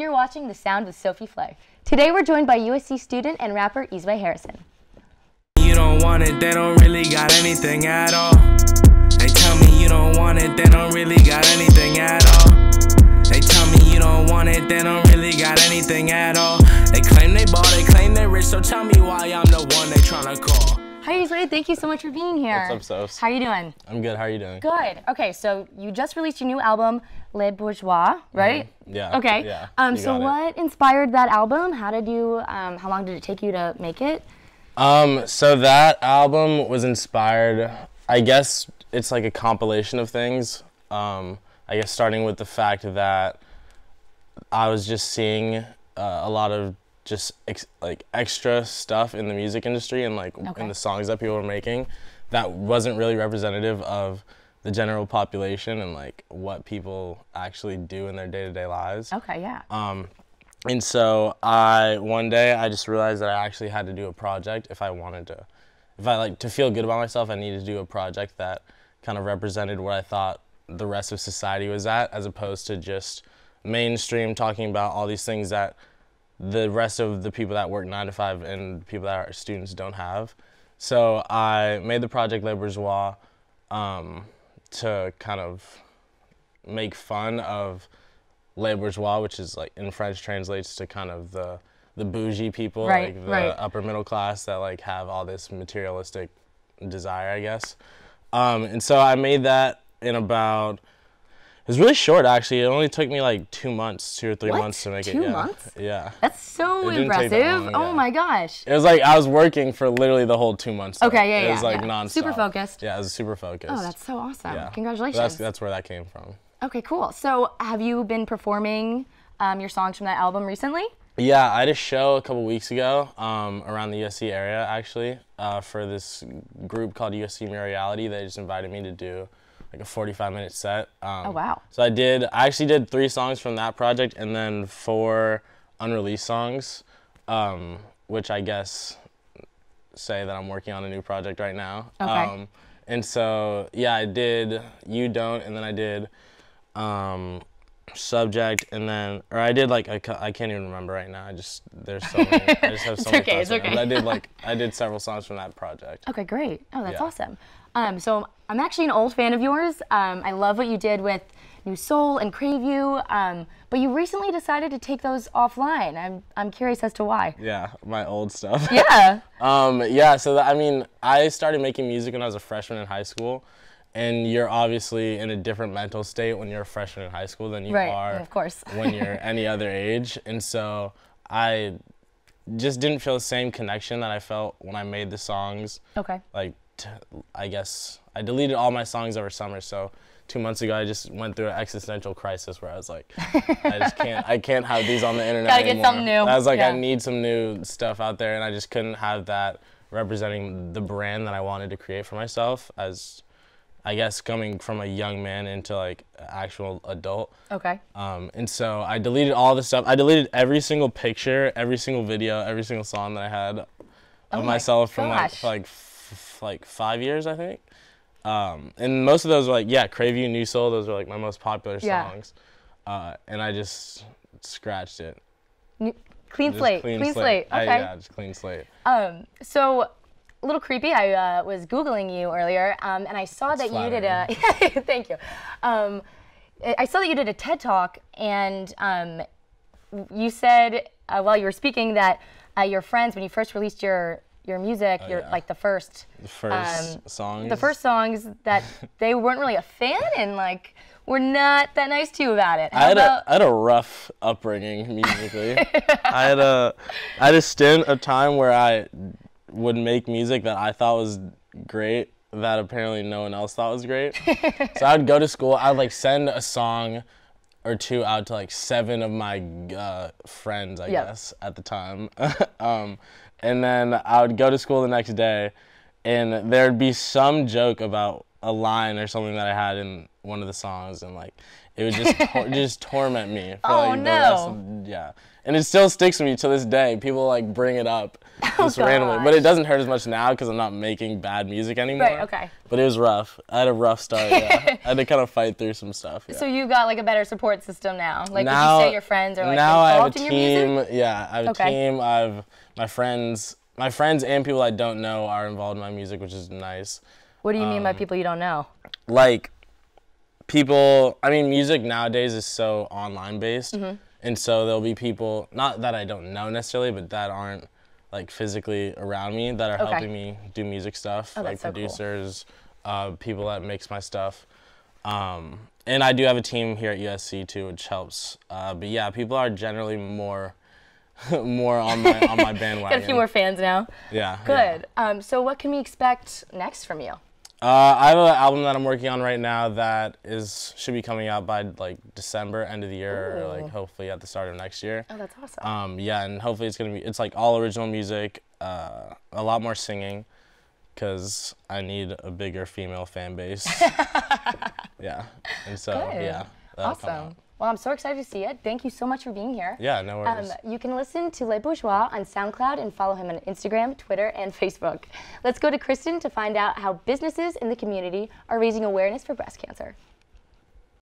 You're watching The Sound with Sophie Flay. Today we're joined by USC student and rapper Easweh Harrison. You don't want it, they don't really got anything at all. They tell me you don't want it, they don't really got anything at all. They tell me you don't want it, they don't really got anything at all. They claim they ball, they claim they're rich, so tell me why I'm the one they tryna call. Hi Easweh, thank you so much for being here. What's up, Sos? How are you doing? I'm good, how are you doing? Good. Okay, so you just released your new album, Les Bourgeois, right? Yeah. Okay. Yeah, so what inspired that album? How long did it take you to make it? So that album was inspired, I guess it's like a compilation of things. I guess starting with the fact that I was just seeing a lot of just extra stuff in the music industry and in the songs that people were making that wasn't really representative of the general population and what people actually do in their day-to-day lives. Okay, yeah. And so one day I just realized that I actually had to do a project if I to feel good about myself. I needed to do a project that kind of represented where I thought the rest of society was at, as opposed to just mainstream talking about all these things that the rest of the people that work 9 to 5 and people that are students don't have. So I made the project Les Bourgeois to kind of make fun of Les Bourgeois, which is in French translates to kind of the bougie people, the upper middle class that have all this materialistic desire, I guess. And so I made that in about, it was really short actually. It only took me 2 months, 2 or 3 months to make it. 2 months? Yeah. That's so impressive. Oh my gosh. It was I was working for literally the whole 2 months. Okay, yeah, It was yeah. nonstop. Super focused. Yeah, it was super focused. Oh, that's so awesome. Yeah. Congratulations. That's where that came from. Okay, cool. So have you been performing your songs from that album recently? Yeah, I had a show a couple weeks ago around the USC area actually for this group called USC Reality. They just invited me to do a 45-minute set. Oh, wow. So I actually did 3 songs from that project and then 4 unreleased songs, which I guess say that I'm working on a new project right now. Okay. And so, yeah, I did You Don't, and then I did Subject, and then, or I did I can't even remember right now. There's so many. I just have so many. It's okay. But I did several songs from that project. Okay, great. Oh, that's awesome. So I'm actually an old fan of yours. I love what you did with New Soul and Crave You, but you recently decided to take those offline. I'm curious as to why. Yeah, my old stuff. Yeah. Yeah, so I started making music when I was a freshman in high school, and you're obviously in a different mental state when you're a freshman in high school than you are of course. when you're any other age. And so I just didn't feel the same connection that I felt when I made the songs. Okay. I guess I deleted all my songs over summer, so 2 months ago I just went through an existential crisis where I was like, I can't have these on the internet Gotta anymore. get something new. I was like, yeah. I need some new stuff out there, and I just couldn't have that representing the brand that I wanted to create for myself as, I guess, coming from a young man into actual adult. Okay. And so I deleted all the stuff. I deleted every single picture, every single video, every single song that I had of myself from for 5 years, I think. And most of those were Crave You, New Soul. Those were my most popular songs. And I just scratched it. Clean slate. Clean slate. Okay. Yeah, just clean slate. So a little creepy. I was Googling you earlier, and I saw that you did a. Thank you. I saw that you did a TED Talk, and you said while you were speaking that your friends, when you first released your music, the first songs that they weren't really a fan and were not that nice to you about it. I had a rough upbringing musically. I had a stint of time where I would make music that I thought was great that apparently no one else thought was great. So I'd go to school, I'd send a song or 2 out to 7 of my friends, I guess, at the time. And then I would go to school the next day, and there'd be some joke about a line or something that I had in one of the songs, and it would just just torment me for the rest of, And it still sticks with me to this day. People like bring it up just randomly. But it doesn't hurt as much now because I'm not making bad music anymore. Right, okay. But it was rough. I had a rough start, yeah. I had to kind of fight through some stuff. Yeah. So you got like a better support system now? Like now, would you say your friends are like now involved I have in a your team. music? Yeah, I have a team. I've my friends and people I don't know are involved in my music, which is nice. What do you mean by people you don't know? Like people, I mean, music nowadays is so online based. And so there'll be people, not that I don't know necessarily, but that aren't like physically around me that are helping me do music stuff, like producers, people that mix my stuff. And I do have a team here at USC too, which helps. But yeah, people are generally more on my bandwagon. Got a few more fans now. Yeah. Good. Yeah. So what can we expect next from you? I have an album that I'm working on right now that should be coming out by like December, end of the year, or like hopefully at the start of next year. Oh, that's awesome. Yeah, and hopefully it's like all original music, a lot more singing, because I need a bigger female fan base. Yeah, and so yeah, that'll come out. Well, I'm so excited to see it. Thank you so much for being here. Yeah, no worries. You can listen to Les Bourgeois on SoundCloud and follow him on Instagram, Twitter, and Facebook. Let's go to Kristen to find out how businesses in the community are raising awareness for breast cancer.